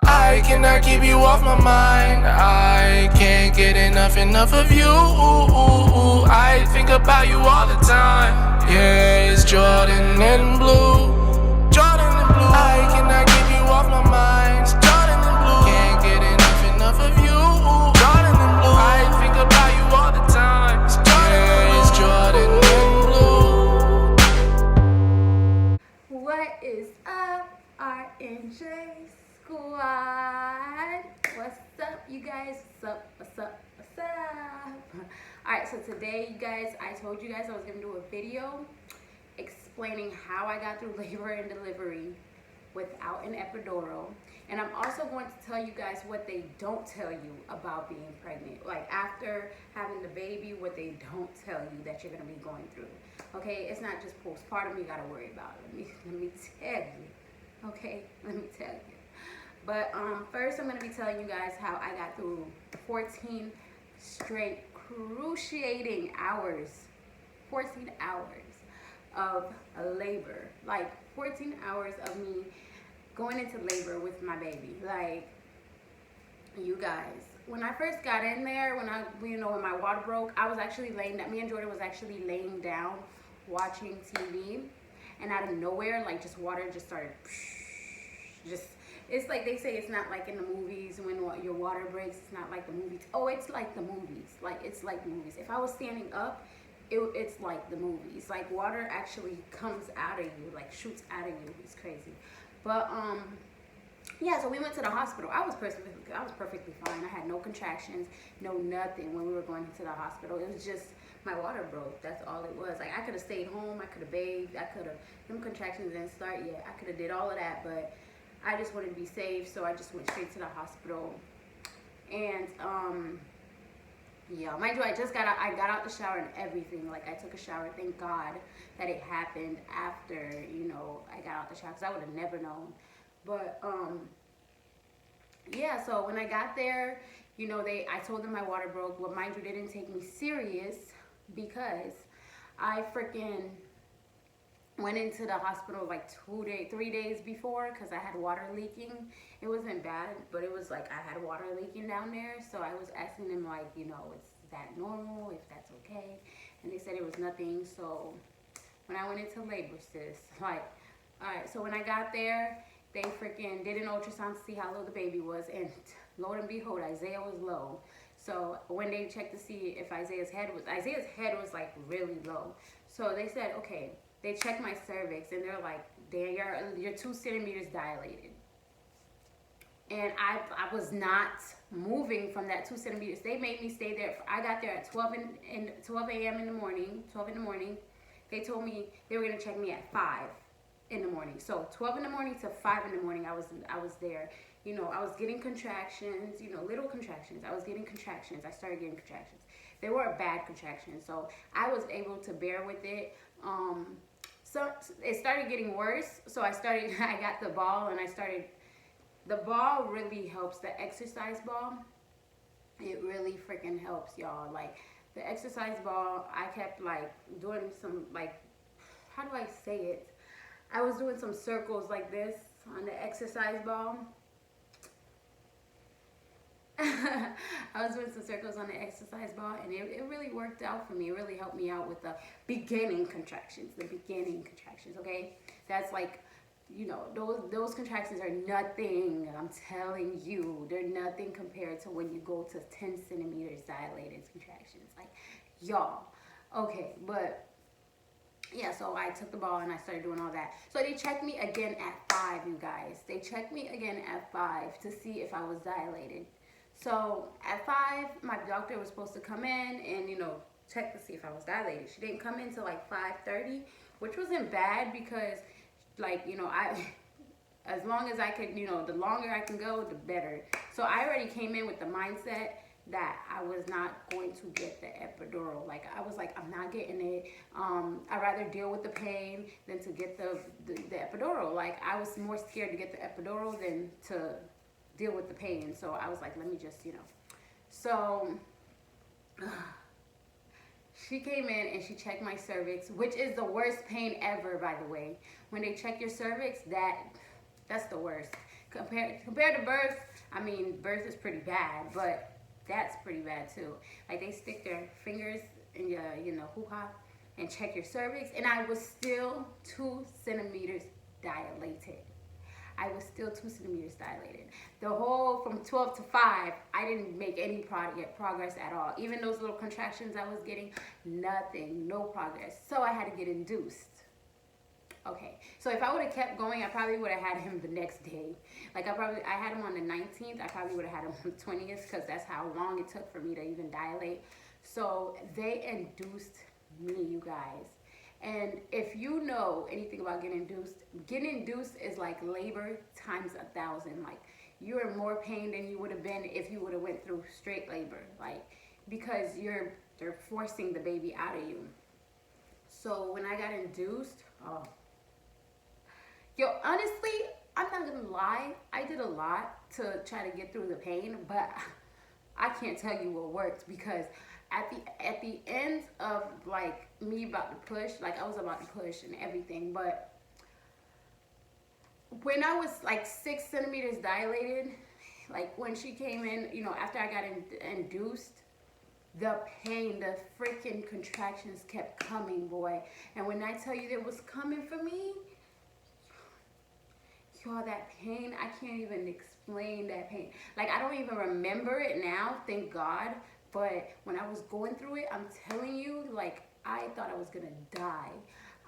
I cannot keep you off my mind. I can't get enough of you. I think about you all the time. Yeah, it's Jordan and blue. Jordan and blue. I cannot keep you off my mind. It's Jordan and blue. Can't get enough of you. Jordan and blue. I think about you all the time. It's Jordan and blue. What is up, RNJ Squad? What's up, you guys? What's up? Alright, so today, you guys, I told you guys I was going to do a video explaining how I got through labor and delivery without an epidural. And I'm also going to tell you guys what they don't tell you about being pregnant. Like after having the baby, what they don't tell you that you're going to be going through. Okay, it's not just postpartum you got to worry about. Let me tell you. Okay, let me tell you. But first I'm going to be telling you guys how I got through 14 straight excruciating hours. 14 hours of labor. Like 14 hours of me going into labor with my baby. Like, you guys, when I first got in there, when my water broke, I was actually laying down. Me and Jordan was actually laying down watching TV, and out of nowhere, like, just water just started it's like they say it's not like in the movies when your water breaks. It's not like the movies. Oh, it's like the movies. Like, it's like the movies. If I was standing up, it's like the movies. Like, water actually comes out of you, like shoots out of you. It's crazy. But yeah, so we went to the hospital. I was perfectly fine. I had no contractions, no nothing when we were going into the hospital. It was just my water broke. That's all it was. Like, I could have stayed home. I could have bathed. Them contractions didn't start yet. I could have did all of that, but I just wanted to be safe, so I just went straight to the hospital. And yeah, mind you, I got out the shower and everything. Like, I took a shower. Thank God that it happened after, I got out the shower, because I would have never known. But yeah, so when I got there, I told them my water broke. Well, mind you, they didn't take me serious because I freaking went into the hospital like 3 days before because I had water leaking. It wasn't bad, but it was like I had water leaking down there. So I was asking them, like, is that normal, if that's okay? And they said it was nothing. So when I went into labor, sis, like, all right, so when I got there, they freaking did an ultrasound to see how low the baby was, and lo and behold, Isaiah was low. So when they checked to see if Isaiah's head was like really low. So they said, okay, they checked my cervix, and they're like, damn, you're 2 centimeters dilated. And I was not moving from that 2 centimeters. They made me stay there. I got there at 12 a.m. in the morning. They told me they were gonna check me at 5 in the morning. So 12 in the morning to 5 in the morning, I was there. I was getting contractions, little contractions. I was getting contractions. I started getting contractions. They weren't bad contractions, so I was able to bear with it. So it started getting worse. So I got the ball, and the ball really helps. The exercise ball, it really freaking helps, y'all. Like, the exercise ball, I kept like doing some, like, how do I say it? I was doing some circles like this on the exercise ball. I was doing some circles on the exercise ball, and it really worked out for me. It really helped me out with the beginning contractions. Okay? That's like, those contractions are nothing. I'm telling you, they're nothing compared to when you go to 10 centimeters dilated contractions. Like, y'all. Okay, but yeah, so I took the ball and I started doing all that. So they checked me again at 5, you guys. They checked me again at 5 to see if I was dilated. So at 5, my doctor was supposed to come in and, check to see if I was dilated. She didn't come in till like 5:30, which wasn't bad because, like, as long as I could, the longer I can go, the better. So I already came in with the mindset that I was not going to get the epidural. Like, I was like, I'm not getting it. I'd rather deal with the pain than to get the epidural. Like, I was more scared to get the epidural than to deal with the pain. So I was like, let me just, So she came in and she checked my cervix, which is the worst pain ever, by the way. When they check your cervix, that's the worst. Compared to birth, I mean, birth is pretty bad, but that's pretty bad too. Like they stick their fingers in your, hoo-ha and check your cervix, and I was still 2 centimeters dilated. I was still 2 centimeters dilated. The whole from 12 to 5, I didn't make any progress at all. Even those little contractions I was getting, nothing, no progress. So I had to get induced. Okay, so if I would have kept going, I probably would have had him the next day. Like I had him on the 19th. I probably would have had him on the 20th because that's how long it took for me to even dilate. So they induced me, you guys. And if you know anything about getting induced is like labor times 1,000. Like you're in more pain than you would have been if you would have went through straight labor. Like because they're forcing the baby out of you. So when I got induced, honestly, I'm not gonna lie, I did a lot to try to get through the pain, but I can't tell you what worked because at the end of like me about to push, like I was about to push and everything, but when I was like 6 centimeters dilated, like when she came in, after I got induced, the pain, the freaking contractions kept coming, boy. And when I tell you it was coming for me, y'all, that pain, I can't even explain that pain. Like, I don't even remember it now, thank God. But when I was going through it, I'm telling you, like, I thought I was gonna die.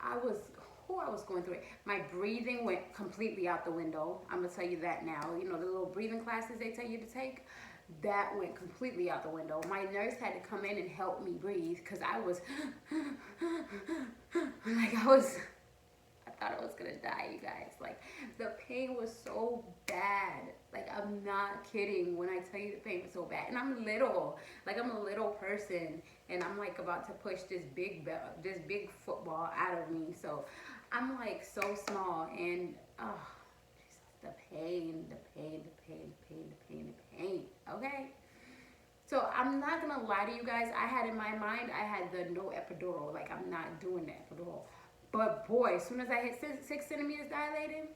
I was going through it. My breathing went completely out the window. I'm gonna tell you that now. The little breathing classes they tell you to take, that went completely out the window. My nurse had to come in and help me breathe because I was like I thought I was gonna die, you guys. Like the pain was so bad. Like I'm not kidding when I tell you the pain was so bad. And I'm little, like I'm a little person, and I'm like about to push this big football out of me. So I'm like so small, and the pain. Okay. So I'm not gonna lie to you guys. I had in my mind, I had the no epidural. Like I'm not doing the epidural. But boy, as soon as I hit 6 centimeters dilated,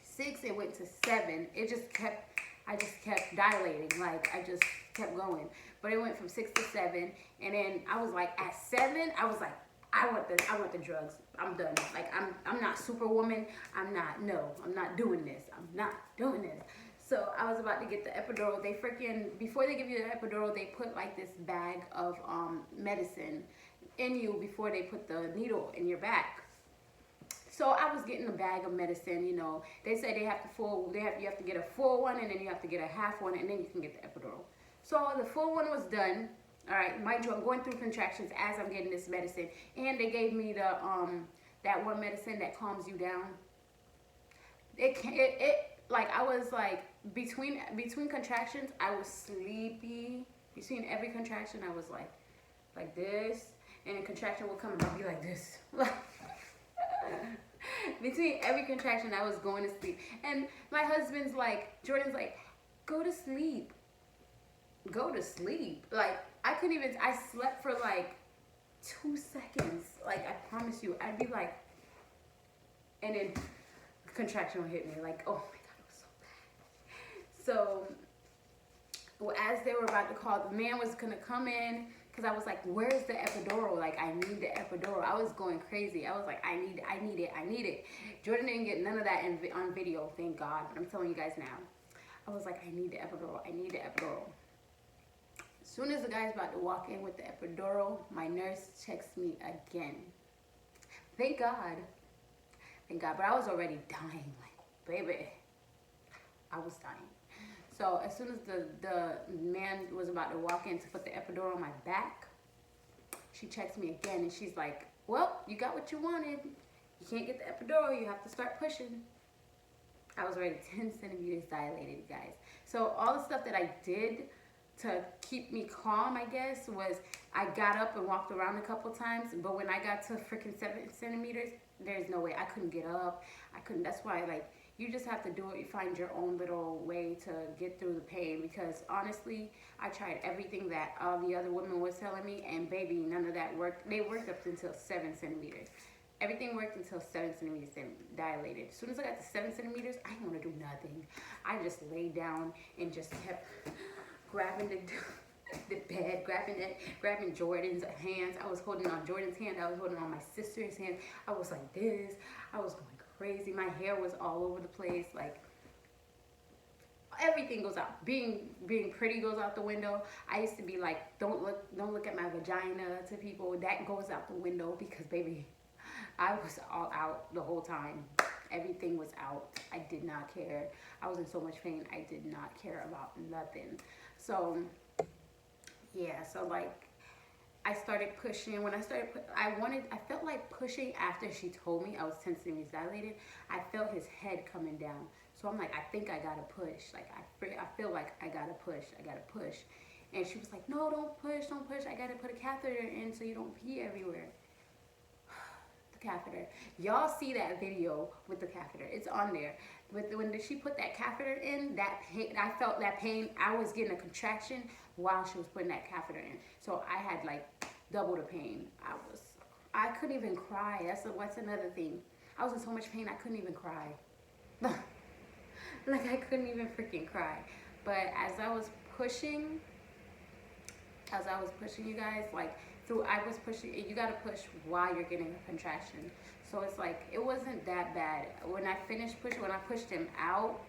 6, it went to 7. I just kept dilating. Like I just kept going. But it went from 6 to 7, and then I was like at 7, I was like, I want the drugs. I'm done. Like I'm not Superwoman. I'm not doing this. I'm not doing this. So I was about to get the epidural. They before they give you the epidural, they put like this bag of medicine in you before they put the needle in your back. So I was getting a bag of medicine, They say you have to get a full one, and then you have to get a half one, and then you can get the epidural. So the full one was done. All right, mind you, I'm going through contractions as I'm getting this medicine, and they gave me the that one medicine that calms you down. Like I was like between contractions, I was sleepy. Between every contraction, I was like this, and a contraction would come and I'd be like this. Between every contraction, I was going to sleep, and my husband's like, Jordan's like, go to sleep. Like I slept for like 2 seconds. Like I promise you, I'd be like, and then contraction would hit me. Like, oh my God, it was so bad. So, as they were about to call, the man was gonna come in because I was like, where's the epidural? Like, I need the epidural. I was going crazy. I was like, I need it. Jordan didn't get none of that on video, thank God. But I'm telling you guys now. I was like, I need the epidural. As soon as the guy's about to walk in with the epidural, my nurse checks me again. Thank God. But I was already dying. Like, baby, I was dying. So as soon as the man was about to walk in to put the epidural on my back, she checks me again, and she's like, well, you got what you wanted. You can't get the epidural. You have to start pushing. I was already 10 centimeters dilated, guys. So all the stuff that I did to keep me calm, I guess, was I got up and walked around a couple times, but when I got to freaking 7 centimeters, there's no way. I couldn't get up. That's why, like, you just have to do it. You find your own little way to get through the pain, because honestly, I tried everything that all the other women was telling me, and baby, none of that worked. They worked up until 7 centimeters. Everything worked until 7 centimeters dilated. As soon as I got to 7 centimeters, I didn't want to do nothing. I just laid down and just kept grabbing the bed, grabbing Jordan's hands. I was holding on Jordan's hand. I was holding on my sister's hand. I was like this. I was going crazy. My hair was all over the place. Like, everything goes out. Being pretty goes out the window. I used to be like, don't look at my vagina to people. That goes out the window because, baby, I was all out the whole time. Everything was out. I did not care. I was in so much pain. I did not care about nothing. So, yeah. So, like, I started pushing. When I started, I felt like pushing after she told me I was 10 centimeters dilated. I felt his head coming down. So I'm like, I think I gotta push. Like, I feel like I gotta push. And she was like, no, don't push. I gotta put a catheter in so you don't pee everywhere. Catheter. Y'all see that video with the catheter. It's on there. When she put that catheter in, that pain, I felt that pain. I was getting a contraction while she was putting that catheter in. So I had like double the pain. I couldn't even cry. That's another thing. I was in so much pain I couldn't even cry. Like, I couldn't even freaking cry. But as I was pushing, you guys, like, I was pushing. You gotta push while you're getting a contraction. So it's like, it wasn't that bad. When I finished pushing, when I pushed him out,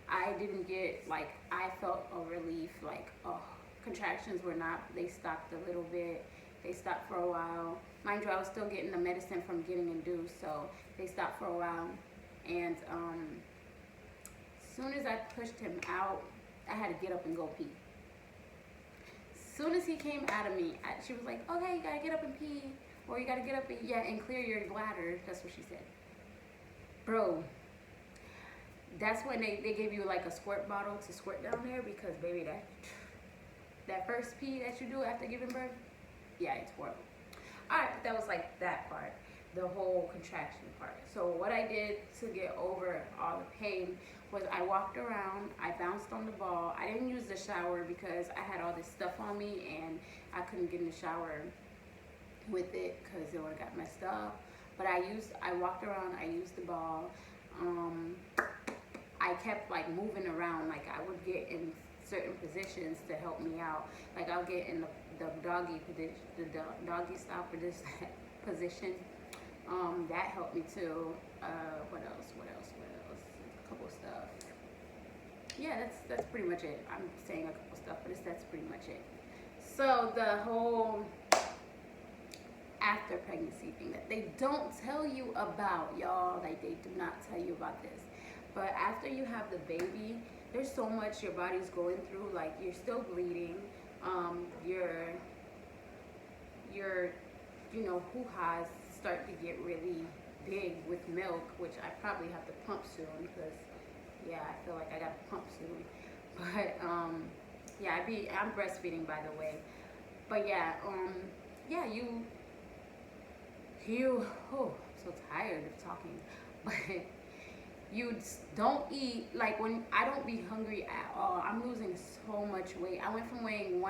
I didn't get, like, I felt a relief. Like, oh, contractions were not, they stopped a little bit. They stopped for a while. Mind you, I was still getting the medicine from getting induced, so they stopped for a while. And as soon as I pushed him out, I had to get up and go pee. Soon as he came out of me, she was like, okay, you gotta get up and pee, or you gotta get up and clear your bladder. That's what she said. Bro, that's when they gave you like a squirt bottle to squirt down there, because baby, that first pee that you do after giving birth, yeah, it's horrible. All right, but that was like that part, the whole contraction part. So what I did to get over all the pain was I walked around, I bounced on the ball. I didn't use the shower because I had all this stuff on me and I couldn't get in the shower with it because it would have got messed up. But I walked around, I used the ball. I kept like moving around, like I would get in certain positions to help me out. Like I'll get in the doggy position, the doggy style position. That helped me too. What else? A couple stuff. Yeah, that's pretty much it. I'm saying a couple stuff, but that's pretty much it. So the whole after pregnancy thing that they don't tell you about, y'all, like they do not tell you about this. But after you have the baby, there's so much your body's going through. Like, you're still bleeding. Your hoo-ha's start to get really big with milk, which I probably have to pump soon because, yeah, I feel like I got to pump soon. But, yeah, I'm breastfeeding, by the way. But, yeah, oh, I'm so tired of talking. But you don't eat, like, when I don't be hungry at all. I'm losing so much weight. I went from weighing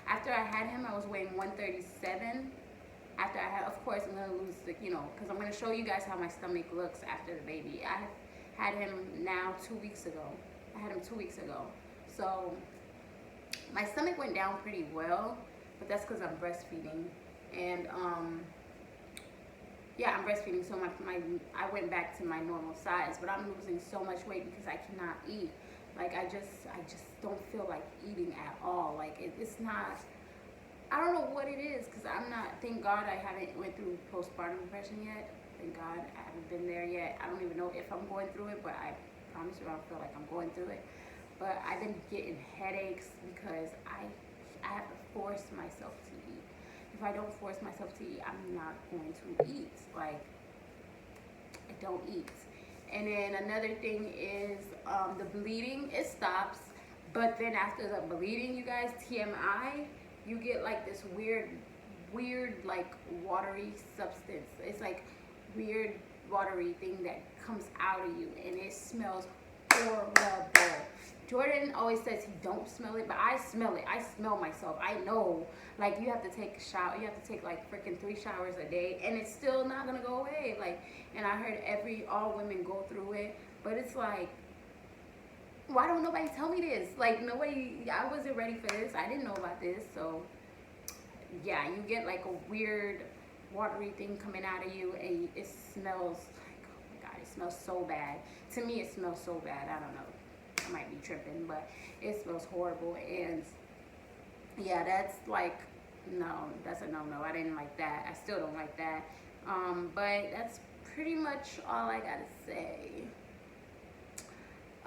after I had him, I was weighing 137. After I had, of course, I'm going to lose, because I'm going to show you guys how my stomach looks after the baby. I had him now 2 weeks ago. So my stomach went down pretty well, but that's because I'm breastfeeding. And, yeah, I'm breastfeeding, so I went back to my normal size, but I'm losing so much weight because I cannot eat. Like, I just don't feel like eating at all. Like, it's not, I don't know what it is, because thank God I haven't went through postpartum depression yet. Thank God I haven't been there yet. I don't even know if I'm going through it, but I promise you I don't feel like I'm going through it. But I've been getting headaches because I have to force myself to eat. If I don't force myself to eat, I'm not going to eat. Like, I don't eat. And then another thing is the bleeding. It stops, but then after the bleeding, you guys, TMI, you get like this weird like watery substance. It's like weird watery thing that comes out of you, and it smells horrible. Jordan always says he don't smell it, but I smell it. I smell myself. I know. Like, you have to take a shower. You have to take like freaking 3 showers a day, and it's still not gonna go away. Like, and I heard all women go through it, but it's like, why don't nobody tell me this? Like, nobody. I wasn't ready for this. I didn't know about this. So yeah, you get like a weird watery thing coming out of you, and it smells like, oh my god, it smells so bad. To me, it smells so bad. I don't know. I might be tripping, but it smells horrible. And yeah, that's like, no, that's a no-no. I didn't like that. I still don't like that. But that's pretty much all I gotta say.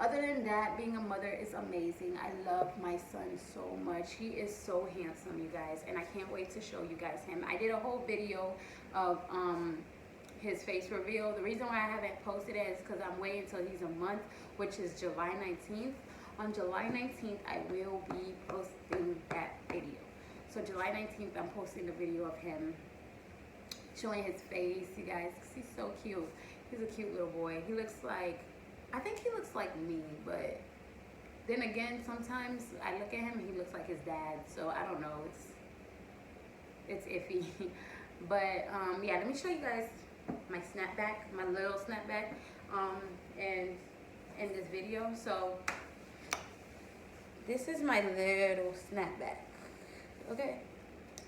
Other than that, being a mother is amazing. I love my son so much. He is so handsome, you guys, and I can't wait to show you guys him. I did a whole video of his face reveal. The reason why I haven't posted it is because I'm waiting until he's a month, which is July 19th. On July 19th, I will be posting that video. So July 19th, I'm posting a video of him showing his face, you guys, because he's so cute. He's a cute little boy. He looks like, I think he looks like me, but then again, sometimes I look at him and he looks like his dad. So I don't know. It's iffy. But yeah, let me show you guys my snapback, my little snapback, and in this video. So this is my little snapback. Okay,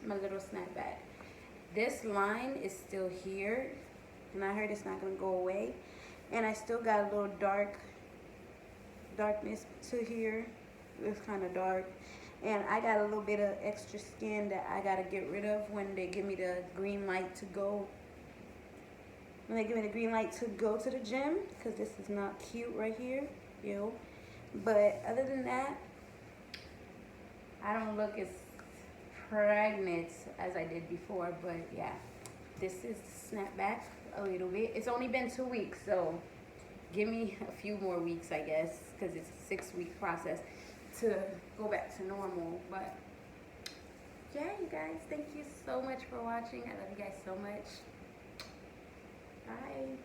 my little snapback. This line is still here, and I heard it's not gonna go away. And I still got a little darkness to here. It's kind of dark. And I got a little bit of extra skin that I gotta get rid of when they give me the green light to go. When they give me the green light to go to the gym, because this is not cute right here, yo. But other than that, I don't look as pregnant as I did before. But yeah, this is the snapback a little bit. It's only been 2 weeks, so give me a few more weeks, I guess, because it's a 6-week process to go back to normal. But yeah, you guys, thank you so much for watching. I love you guys so much. Bye.